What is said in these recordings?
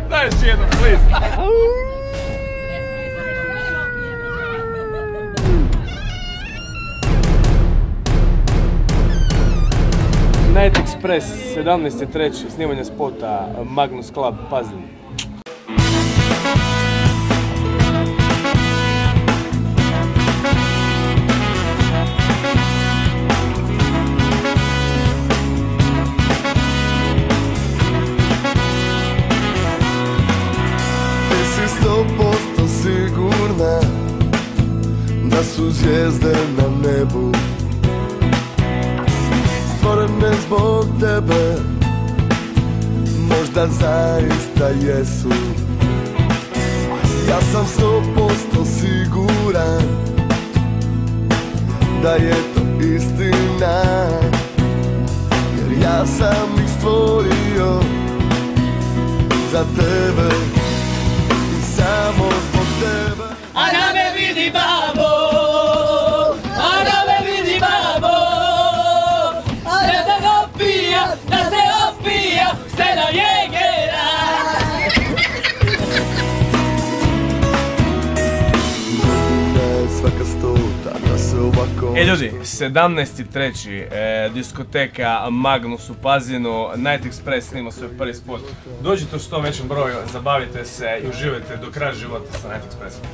Daj još jednom, please. Night Express, 17.3. snimanje spota Magnus Club Pazin. Ti si 100% sigurna da su zvijezde na nebu stvorene zbog tebe, možda zaista jesu. Ja sam 100% siguran da je to istina, jer ja sam ih stvorio za tebe i samo zbog tebe. A da me vidi babo, a da me vidi babo, da se opija, Stena Jegera. Svaka stota da se ovako... Ljudi, 17.3. diskoteka Magnus u Pazinu, Night Express snima svoj prvi spot. Dođite u što većem broju, zabavite se i uživajte do kraja života sa Night Expressom.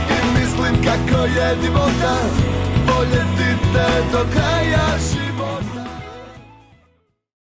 I mislim kako je divota, voljeti te do kraja života.